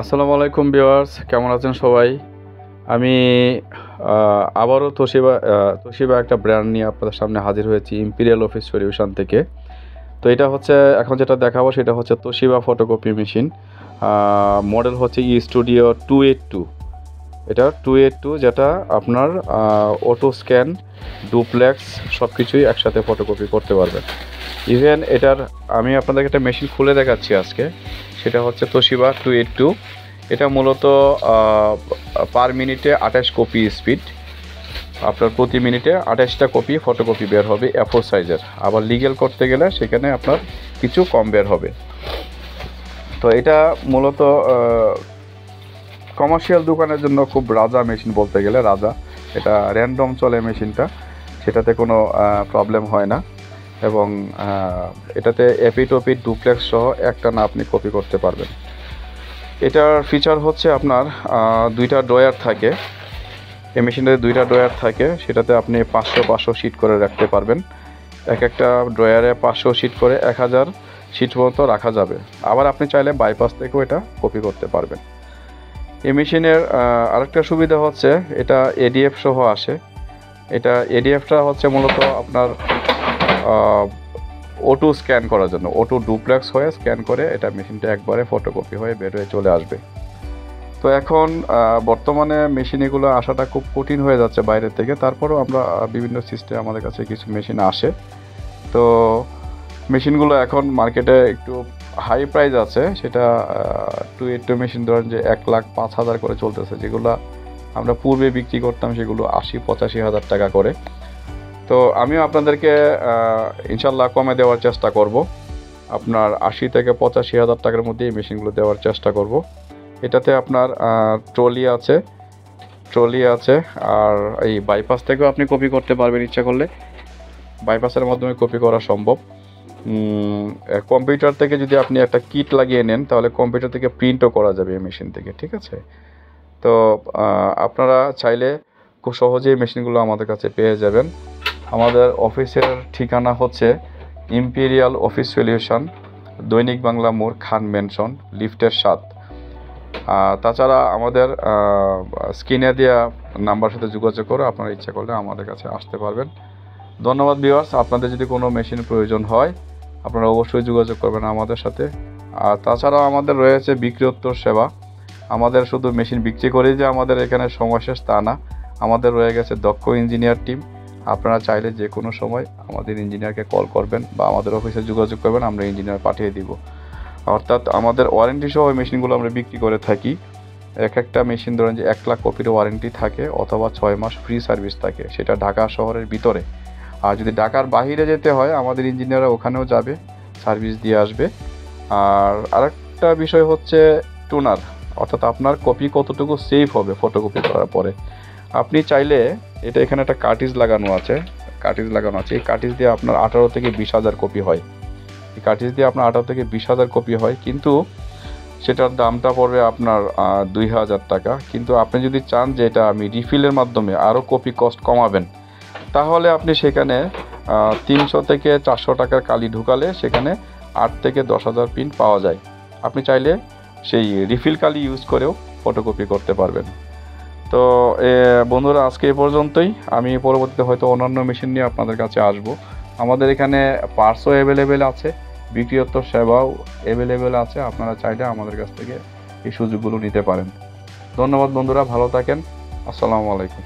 আসসালামু আলাইকুম ভিউয়ার্স, কেমন আছেন সবাই? আমি আবারও তোশিবা একটা ব্র্যান্ড নিয়ে আপনাদের সামনে হাজির হয়েছি ইম্পেরিয়াল অফিস সলিউশন থেকে। তো এটা হচ্ছে এখন যেটা দেখাবো সেটা হচ্ছে তোশিবা ফটোকপি মেশিন। মডেল হচ্ছে স্টুডিও 282। এটা 282 যেটা আপনার অটো স্ক্যান, ডুপ্লেক্স সব কিছুই একসাথে ফটোকপি করতে পারবেন। ইভেন এটার আমি আপনাদেরকে একটা মেশিন খুলে দেখাচ্ছি আজকে। সেটা হচ্ছে তোশিবা 282। এটা মূলত পার মিনিটে 28 কপি স্পিড। আপনার প্রতি মিনিটে 28টা কপি ফটোকপি বের হবে A4 সাইজের। আবার লিগ্যাল করতে গেলে সেখানে আপনার কিছু কম বের হবে। তো এটা মূলত কমার্শিয়াল দোকানের জন্য খুব রাজা মেশিন বলতে গেলে রাজা। এটা র্যান্ডম চলে মেশিনটা, সেটাতে কোনো প্রবলেম হয় না। এবং এটাতে এপিট ওপিট ডুপ্লেক্স সহ একটা না আপনি কপি করতে পারবেন। এটার ফিচার হচ্ছে আপনার দুইটা ড্রয়ার থাকে। এই মেশিনটাতে দুইটা ড্রয়ার থাকে, সেটাতে আপনি 500 শিট করে রাখতে পারবেন। এক একটা ড্রয়ারে 500 শিট করে 1000 শিট পর্যন্ত রাখা যাবে। আবার আপনি চাইলে বাইপাস থেকেও এটা কপি করতে পারবেন। এই মেশিনের আরেকটা সুবিধা হচ্ছে এটা এডিএফ সহ আসে। এটা এডিএফটা হচ্ছে মূলত আপনার অটো স্ক্যান করার জন্য, অটো ডুপ্লেক্স হয়ে স্ক্যান করে এটা মেশিনটা একবারে ফটোকপি হয়ে বের হয়ে চলে আসবে। তো এখন বর্তমানে মেশিন এগুলো আসাটা খুব কঠিন হয়ে যাচ্ছে বাইরের থেকে। তারপরেও আমরা বিভিন্ন সিস্টেম আমাদের কাছে কিছু মেশিন আসে। তো মেশিনগুলো এখন মার্কেটে একটু হাই প্রাইস আছে। সেটা 282 মেশিন ধরেন যে 1,05,000 করে চলতেছে। যেগুলো আমরা পূর্বে বিক্রি করতাম সেগুলো 80-85 হাজার টাকা করে। তো আমিও আপনাদেরকে ইনশাল্লাহ কমে দেওয়ার চেষ্টা করব। আপনার 80 থেকে 85 হাজার টাকার মধ্যে এই মেশিনগুলো দেওয়ার চেষ্টা করব। এটাতে আপনার ট্রলি আছে আর এই বাইপাস থেকেও আপনি কপি করতে পারবেন ইচ্ছা করলে। বাইপাসের মাধ্যমে কপি করা সম্ভব। কম্পিউটার থেকে যদি আপনি একটা কিট লাগিয়ে নেন তাহলে কম্পিউটার থেকে প্রিন্টও করা যাবে এই মেশিন থেকে, ঠিক আছে? তো আপনারা চাইলে খুব সহজেই মেশিনগুলো আমাদের কাছে পেয়ে যাবেন। আমাদের অফিসের ঠিকানা হচ্ছে ইম্পেরিয়াল অফিস সলিউশন, দৈনিক বাংলা মোড়, খান ম্যানশন, লিফটের 7। তাছাড়া আমাদের স্ক্রিনে দেওয়া নাম্বার সাথে যোগাযোগ করে আপনারা ইচ্ছা করলে আমাদের কাছে আসতে পারবেন। ধন্যবাদ ভিউয়ার্স। আপনাদের যদি কোনো মেশিন প্রয়োজন হয় আপনারা অবশ্যই যোগাযোগ করবেন আমাদের সাথে। আর তাছাড়াও আমাদের রয়েছে বিক্রয়োত্তর সেবা। আমাদের শুধু মেশিন বিক্রি করেই যে আমাদের এখানে সময় শেষ তা না, আমাদের রয়ে গেছে দক্ষ ইঞ্জিনিয়ার টিম। আপনারা চাইলে যে কোনো সময় আমাদের ইঞ্জিনিয়ারকে কল করবেন বা আমাদের অফিসে যোগাযোগ করবেন, আমরা ইঞ্জিনিয়ার পাঠিয়ে দিব। অর্থাৎ আমাদের ওয়ারেন্টি সহ মেশিনগুলো আমরা বিক্রি করে থাকি। এক একটা মেশিন ধরেন যে 1 লাখ কপির ওয়ারেন্টি থাকে অথবা 6 মাস ফ্রি সার্ভিস থাকে, সেটা ঢাকা শহরের ভিতরে। আর যদি ঢাকার বাইরে যেতে হয় আমাদের ইঞ্জিনিয়াররা ওখানেও যাবে, সার্ভিস দিয়ে আসবে। আর আরেকটা বিষয় হচ্ছে টুনার, অর্থাৎ আপনার কপি কতটুকু সেফ হবে ফটোকপি করার পরে। আপনি চাইলে এটা এখানে একটা কার্টিজ লাগানো আছে, এই কার্টিজ দিয়ে আপনার 18 থেকে 20 হাজার কপি হয়। এই কার্টিজ দিয়ে আপনার 18 থেকে 20 হাজার কপি হয়, কিন্তু সেটার দামটা পড়বে আপনার 2000 টাকা। কিন্তু আপনি যদি চান যে এটা আমি রিফিলের মাধ্যমে আরও কপি কস্ট কমাবেন, তাহলে আপনি সেখানে 300 থেকে 400 টাকার কালি ঢুকালে সেখানে 8 থেকে 10 হাজার প্রিন্ট পাওয়া যায়। আপনি চাইলে সেই রিফিল কালি ইউজ করেও ফটোকপি করতে পারবেন। তো বন্ধুরা, আজকে এ পর্যন্তই। আমি পরবর্তীতে হয়তো অন্যান্য মেশিন নিয়ে আপনাদের কাছে আসব। আমাদের এখানে পার্টসও অ্যাভেলেবেল আছে, বিক্রয়োত্তর সেবাও অ্যাভেলেবেল আছে। আপনারা চাইলে আমাদের কাছ থেকে এই সুযোগগুলো নিতে পারেন। ধন্যবাদ বন্ধুরা, ভালো থাকেন। আসসালামু আলাইকুম।